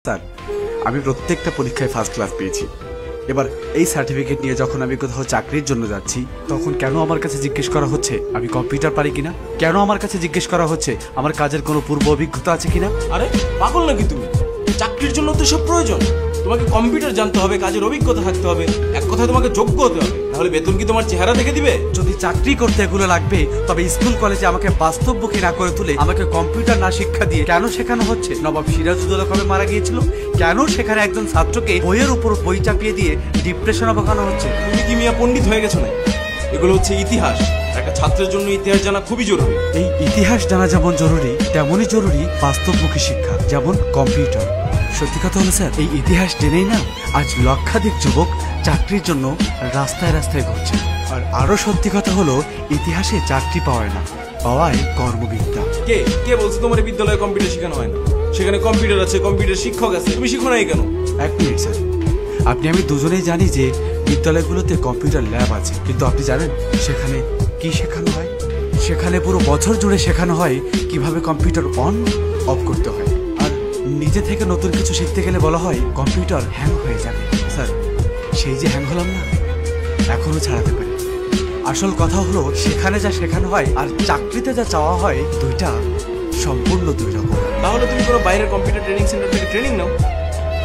Sir, আমি প্রত্যেকটা পরীক্ষায় ফার্স্ট ক্লাস পেয়েছি। এবার এই সার্টিফিকেট নিয়ে যখন আমি কোথাও চাকরির জন্য যাচ্ছি, তখন কেন আমার কাছে জিজ্ঞেস করা হচ্ছে আমি কম্পিউটার পারি কিনা? কেন আমার কাছে জিজ্ঞেস করা হচ্ছে আমার কাজের কোনো পূর্ব অভিজ্ঞতা আছে কিনা? আরে পাগল নাকি তুমি? চাকরির জন্য তো সব প্রয়োজন। তোমাকে কম্পিউটার জানতে হবে, কাজের অভিজ্ঞতা থাকতে হবে, এক কথায় তোমাকে যোগ্য হতে হবে। তাহলে বেতন কি তোমার চেহারা দেখে দিবে? যদি চাকরি করতে এগুলো লাগবে, তবে স্কুল কলেজে আমাকে বাস্তবমুখী না করে তুলে আমাকে কম্পিউটার না শিক্ষা দিয়ে কেন শেখানো হচ্ছে? নবাব সিরাজউদ্দৌলা কবে মারা গিয়েছিল? কেন সেখানে একজন ছাত্রকে বইয়ের উপর বই চাপিয়ে দিয়ে ডিপ্রেশনে বসানো হচ্ছে? তুমি কি মিয়া পণ্ডিত হয়ে গেছো না? এগুলো হচ্ছে ইতিহাস। একটা ছাত্রের জন্য ইতিহাস জানা খুবই জরুরি। এই ইতিহাস জানা যেমন জরুরি, তেমনই জরুরি বাস্তবমুখী শিক্ষা, যেমন কম্পিউটার। সত্যি কথা হলো স্যার, এই ইতিহাস জেনেই না আজ লক্ষাধিক যুবক চাকরির জন্য রাস্তায় রাস্তায় ঘুরছে। আর আরো সত্যি কথা হলো, ইতিহাসে চাকরি পাওয়ায় না, পাওয়ায় কর্মবিদ্যা। কে কে বলছে তোমার বিদ্যালয়ে কম্পিউটার শেখানো হয় না? সেখানে কম্পিউটার আছে, কম্পিউটার শিক্ষক আছে, তুমি শিখো নাই কেন? এক মিনিট স্যার, আপনি আমি দুজনেই জানি যে বিদ্যালয়গুলোতে কম্পিউটার ল্যাব আছে, কিন্তু আপনি জানেন সেখানে কি শেখানো হয়? সেখানে পুরো বছর জুড়ে শেখানো হয় কিভাবে কম্পিউটার অন অফ করতে হয়। আর নিজে থেকে নতুন কিছু শিখতে গেলে বলা হয় কম্পিউটার হ্যাং হয়ে যাবে। স্যার, সেই যে হ্যাং হলাম না, এখনো ছাড়াতে পারি। আসল কথা হলো, সেখানে যা শেখানো হয় আর চাকরিতে যা চাওয়া হয়, দুইটা সম্পূর্ণ দুই রকম। তাহলে তুমি কোনো বাইরের কম্পিউটার ট্রেনিং সেন্টার থেকে ট্রেনিং নাও।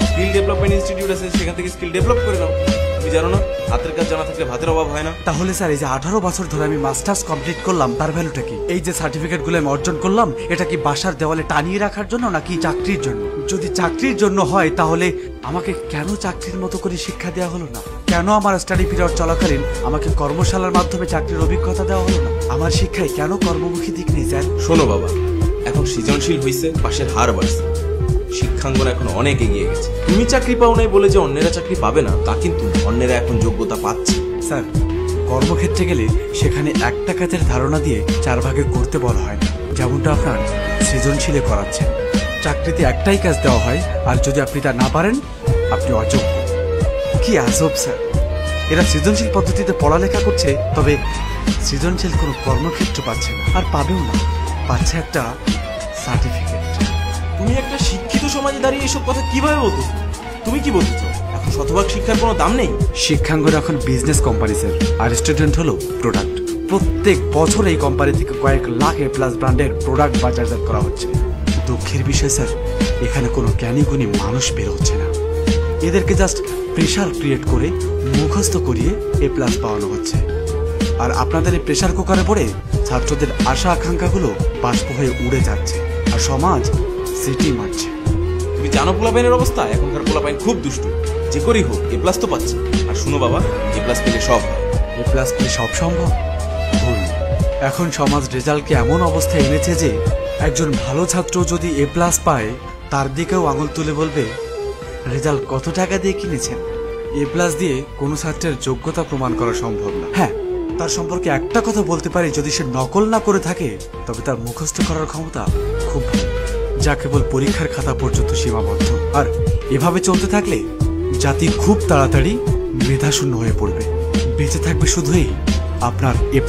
স্কিল ডেভেলপমেন্ট ইনস্টিটিউট আছে, সেখান থেকে স্কিল ডেভেলপ করে নাও। তুমি জানো না, হাতের কাজ জানা থাকলে ভাতের অভাব হয় না। তাহলে স্যার, এই যে 18 বছর ধরে আমি মাস্টার্স কমপ্লিট করলাম, তার ভ্যালুটা কি? এই যে সার্টিফিকেট গুলো আমি অর্জন করলাম, এটা কি বাসার দেওয়ালে টানিয়ে রাখার জন্য নাকি চাকরির জন্য? যদি চাকরির জন্য হয়, তাহলে আমাকে কেন চাকরির মতো করে শিক্ষা দেওয়া হলো না? কেন আমার স্টাডি পিরিয়ড চলাকালীন আমাকে কর্মশালার মাধ্যমে চাকরির অভিজ্ঞতা দেওয়া হলো না? আমার শিক্ষায় কেন কর্মমুখী দিক নেই স্যার? শোনো বাবা, এখন সৃজনশীল হয়েছে, পাশের হার বাড়ছে, শিক্ষাঙ্গন এখন অনেক এগিয়ে গেছে। তুমি চাকরি পাও নাই বলে যে অন্যেরা চাকরি পাবে না তা কিন্তু, অন্যেরা এখন যোগ্যতা পাচ্ছে। স্যার, কর্মক্ষেত্রে গেলে সেখানে একটা কাজের ধারণা দিয়ে 4 ভাগে করতে বলা হয় না, যেমনটা আপনার সৃজনশীলে করাচ্ছেন। চাকরিতে একটাই কাজ দেওয়া হয়, আর যদি আপনি তা না পারেন, আপনি অযোগ্য। কি আজব স্যার! এরা সৃজনশীল পদ্ধতিতে পড়ালেখা করছে, তবে সৃজনশীল কোনো কর্মক্ষেত্র পাচ্ছে না, আর পাবেও না। পাচ্ছে একটা সার্টিফিকেট। তুমি একটা শিক্ষিত সমাজে দাঁড়িয়ে এসব কথা কিভাবে বলতেছো? তুমি কি বলতে চাও, এখন শতভাগ শিক্ষার কোনো দাম নেই? শিক্ষাঙ্গন এখন বিজনেস কোম্পানি স্যার, আর স্টুডেন্ট হলো প্রোডাক্ট। প্রত্যেক বছর এই কোম্পানি থেকে কয়েক লাখ A+ ব্র্যান্ডের প্রোডাক্ট বাজারজাত করা হচ্ছে। দুঃখের বিষয় স্যার, এখানে কোনো জ্ঞানী গুণী মানুষ বের হচ্ছে না। এদেরকে জাস্ট প্রেশার ক্রিয়েট করে মুখস্থ করিয়ে A+ পাওয়ানো হচ্ছে। আর আপনাদের এই প্রেশার কুকারে পড়ে ছাত্রদের আশা আকাঙ্ক্ষাগুলো বাষ্প হয়ে উড়ে যাচ্ছে, আর সমাজ সিটি মারছে। তুমি জানো পোলাপাইনের অবস্থা? এখনকার পোলাপাইন খুব দুষ্টু, যে করেই হোক A+ তো পাচ্ছে। আর শুনো বাবা, A+ পেলে সব হয়। A+ পেলে সব সম্ভব? ভুল। এখন সমাজ রেজাল্টকে এমন অবস্থায় এনেছে যে একজন ভালো ছাত্র যদি A+ পায়, তার দিকেও আঙুল তুলে বলবে, রেজাল্ট কত টাকা দিয়ে কিনেছেন? A+ দিয়ে কোনো ছাত্রের যোগ্যতা প্রমাণ করা সম্ভব না। হ্যাঁ, তার সম্পর্কে একটা কথা বলতে পারি, যদি সে নকল না করে থাকে, তবে তার মুখস্থ করার ক্ষমতা খুব ভালো, যা কেবল পরীক্ষার খাতা পর্যন্ত সীমাবদ্ধ। আর এভাবে চলতে থাকলে জাতি খুব তাড়াতাড়ি মেধাশূন্য হয়ে পড়বে। বেঁচে থাকবে শুধুই আপনার A+।